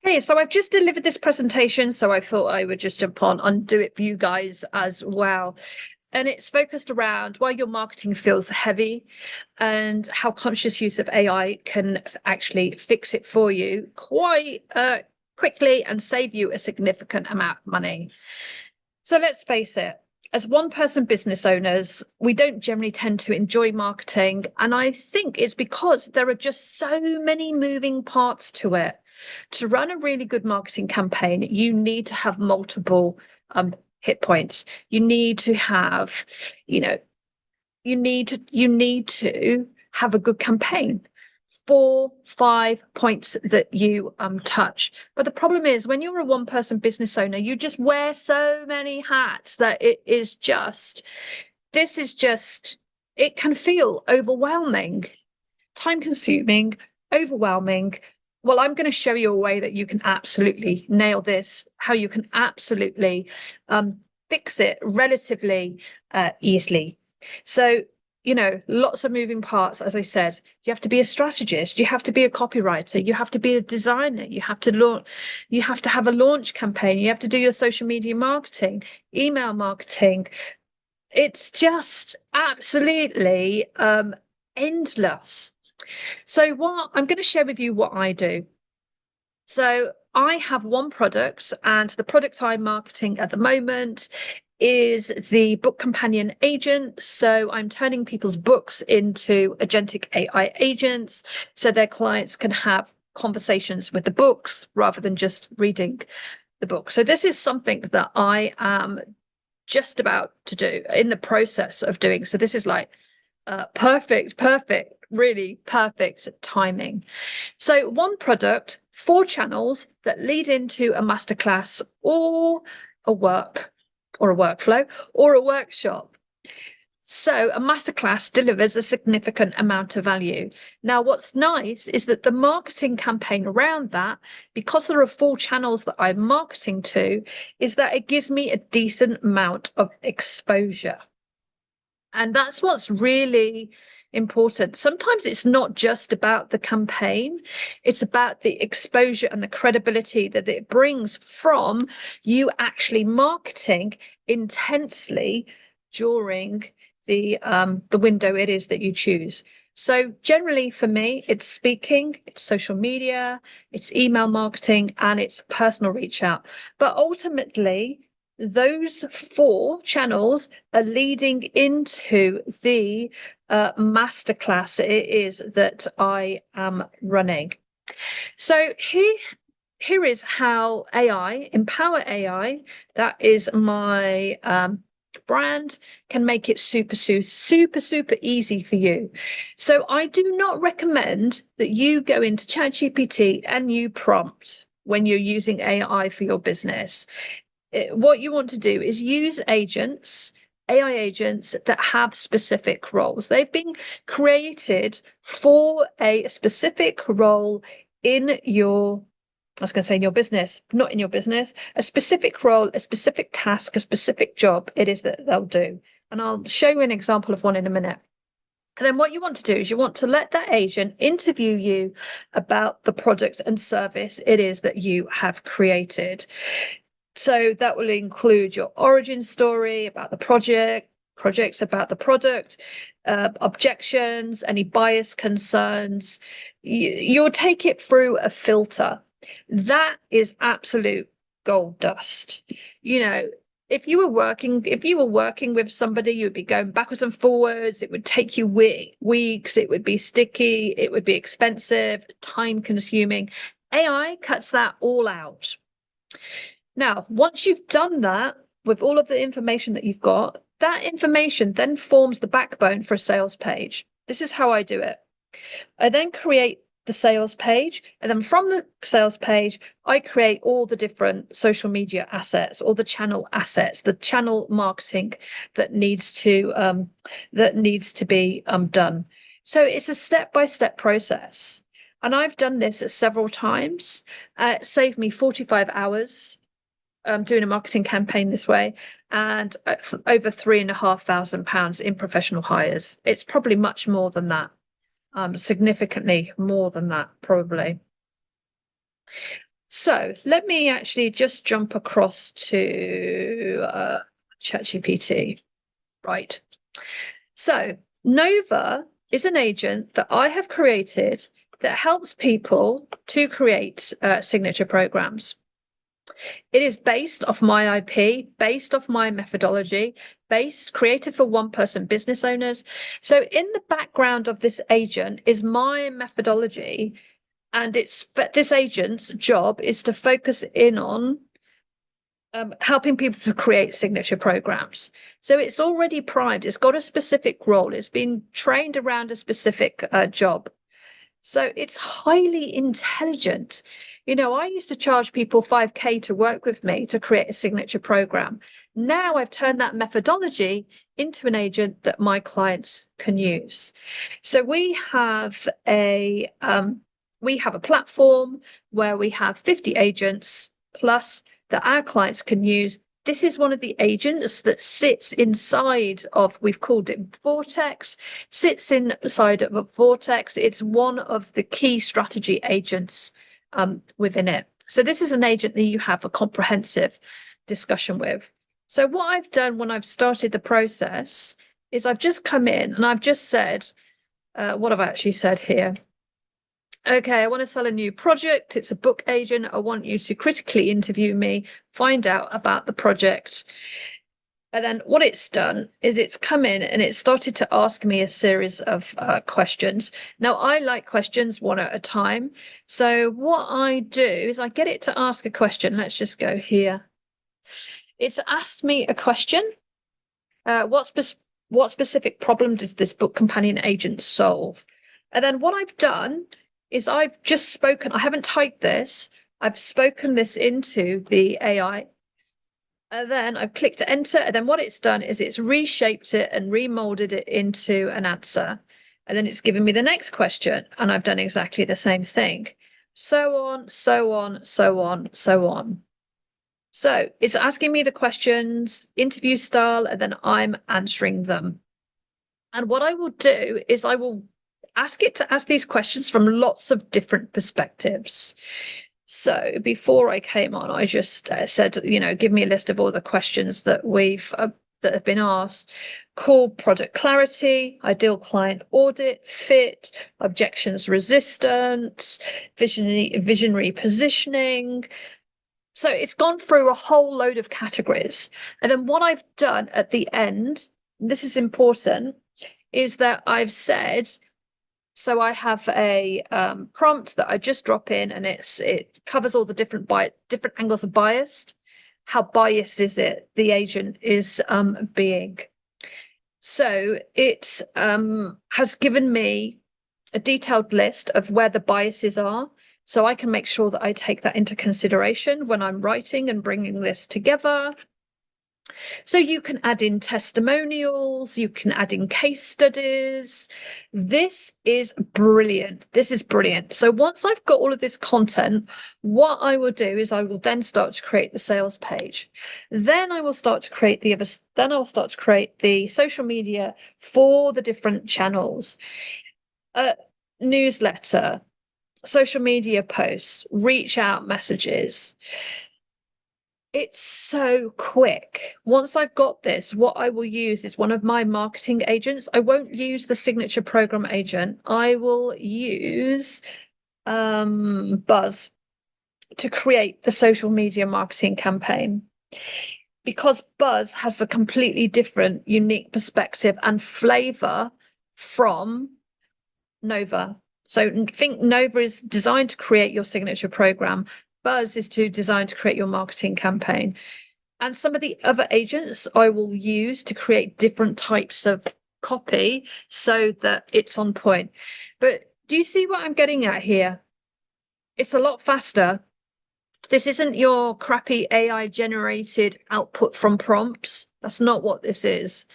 Hey, so I've just delivered this presentation, so I thought I would just jump on and do it for you guys as well. And it's focused around why your marketing feels heavy and how conscious use of AI can actually fix it for you quite quickly and save you a significant amount of money. So let's face it, as one person business owners, we don't generally tend to enjoy marketing. And I think it's because there are just so many moving parts to it. To run a really good marketing campaign, you need to have multiple hit points. You need to have, you know, you need to have a good campaign. 4, 5 points that you touch. But the problem is when you're a one person business owner, you just wear so many hats that this is just, it can feel overwhelming, time consuming, overwhelming. Well, I'm going to show you a way that you can absolutely nail this, how you can absolutely fix it relatively easily. So, lots of moving parts. As I said, you have to be a strategist, you have to be a copywriter, you have to be a designer, you have to launch, you have to have a launch campaign, you have to do your social media marketing, email marketing. It's just absolutely endless. So what I'm going to share with you what I do. So I have one product, and the product I'm marketing at the moment is the Book Companion Agent. So I'm turning people's books into agentic AI agents so their clients can have conversations with the books rather than just reading the book. So this is something that I am just about to do, in the process of doing. So this is like perfect, really perfect timing. So one product, 4 channels that lead into a masterclass or a work or a workflow or a workshop. So a masterclass delivers a significant amount of value. Now, what's nice is that the marketing campaign around that, because there are 4 channels that I'm marketing to, is that it gives me a decent amount of exposure. And that's what's really important. Sometimes it's not just about the campaign, it's about the exposure and the credibility that it brings from you actually marketing intensely during the window it is that you choose. So generally for me, it's speaking, it's social media, it's email marketing, and it's personal reach out. But ultimately, those 4 channels are leading into the masterclass it is that I am running. So here is how AI, Empower AI, that is my brand, can make it super easy for you. So I do not recommend that you go into ChatGPT and you prompt when you're using AI for your business. What you want to do is use agents, AI agents that have specific roles. They've been created for a specific role in your, I was going to say in your business, not in your business, a specific role, a specific task, a specific job it is that they'll do. And I'll show you an example of one in a minute. And then what you want to do is you want to let that agent interview you about the product and service it is that you have created. So that will include your origin story about the projects about the product, objections, any bias concerns. You'll take it through a filter. That is absolute gold dust. If you were working with somebody, you would be going backwards and forwards. It would take you weeks. It would be sticky. It would be expensive, time consuming. AI cuts that all out. Now, once you've done that with all of the information that you've got, that information then forms the backbone for a sales page. This is how I do it. I then create the sales page, and then from the sales page, I create all the different social media assets, all the channel assets, the channel marketing that needs to be done. So it's a step-by-step process. And I've done this several times. It saved me 45 hours doing a marketing campaign this way, and over £3,500 in professional hires. It's probably much more than that, significantly more than that, probably. So let me actually just jump across to ChatGPT. Right. So Nova is an agent that I have created that helps people to create signature programs. It is based off my IP, based off my methodology, created for one person business owners. So in the background of this agent is my methodology, and this agent's job is to focus in on helping people to create signature programs. So it's already primed. It's got a specific role. It's been trained around a specific job. So it's highly intelligent. I used to charge people 5K to work with me to create a signature program. Now I've turned that methodology into an agent that my clients can use. So we have a platform where we have 50 agents plus that our clients can use. This is one of the agents that sits inside of, we've called it Vortex, sits inside of a Vortex. It's one of the key strategy agents within it. So this is an agent that you have a comprehensive discussion with. So what I've done when I've started the process is I've just come in and I've just said, what have I actually said here? Okay, I want to sell a new project. It's a book agent. I want you to critically interview me, find out about the project. And then what it's done is it's come in and it started to ask me a series of questions. Now, I like questions one at a time. So what I do is I get it to ask a question. Let's just go here. It's asked me a question. What specific problem does this book companion agent solve? And then what I've done is I've just spoken, I haven't typed this, I've spoken this into the AI. And then I've clicked enter. And then what it's done is it's reshaped it and remolded it into an answer. And then it's given me the next question. And I've done exactly the same thing. So on, so on, so on, so on. So it's asking me the questions, interview style, and then I'm answering them. And what I will do is I will ask it to ask these questions from lots of different perspectives. So before I came on, I just said, give me a list of all the questions that that have been asked. Core product clarity, ideal client audit, fit, objections resistance, visionary positioning. So it's gone through a whole load of categories. And then what I've done at the end, this is important, is that I've said, so I have a prompt that I just drop in, and it covers all the different angles of biased. How biased is it the agent is being? So it has given me a detailed list of where the biases are, so I can make sure that I take that into consideration when I'm writing and bringing this together. So you can add in testimonials, you can add in case studies. This is brilliant. This is brilliant. So once I've got all of this content, what I will do is I will then start to create the sales page. Then I will start to create the social media for the different channels. Newsletter, social media posts, reach out messages. It's so quick. Once I've got this, what I will use is one of my marketing agents. I won't use the signature program agent. I will use Buzz to create the social media marketing campaign, because Buzz has a completely different, unique perspective and flavor from Nova. So think Nova is designed to create your signature program. Buzz is designed to create your marketing campaign. And some of the other agents I will use to create different types of copy so that it's on point. But do you see what I'm getting at here? It's a lot faster. This isn't your crappy AI generated output from prompts. That's not what this is.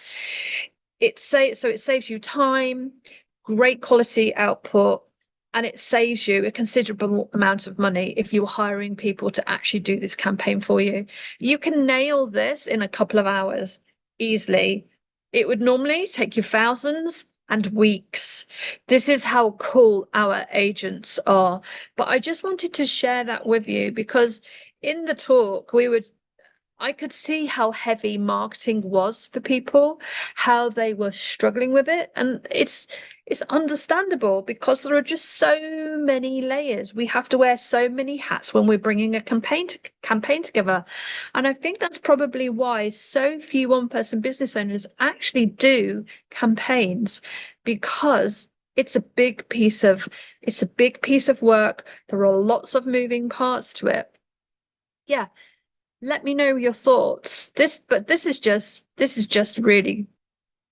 It saves you time, great quality output, and it saves you a considerable amount of money if you're hiring people to actually do this campaign for you. You can nail this in a couple of hours easily. It would normally take you thousands, and weeks. This is how cool our agents are. But I just wanted to share that with you because in the talk, I could see how heavy marketing was for people, how they were struggling with it. And it's understandable because there are just so many layers. We have to wear so many hats when we're bringing a campaign together. And I think that's probably why so few one-person business owners actually do campaigns, because it's a big piece of work. There are lots of moving parts to it. Yeah, let me know your thoughts. This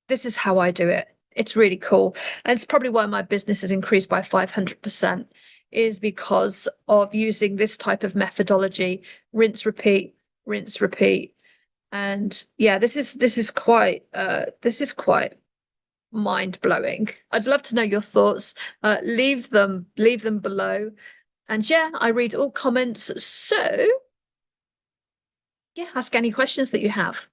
is how I do it. It's really cool. And it's probably why my business has increased by 500%, is because of using this type of methodology, rinse, repeat. And yeah, this is quite mind blowing. I'd love to know your thoughts. Leave them below. And yeah, I read all comments. So yeah, ask any questions that you have.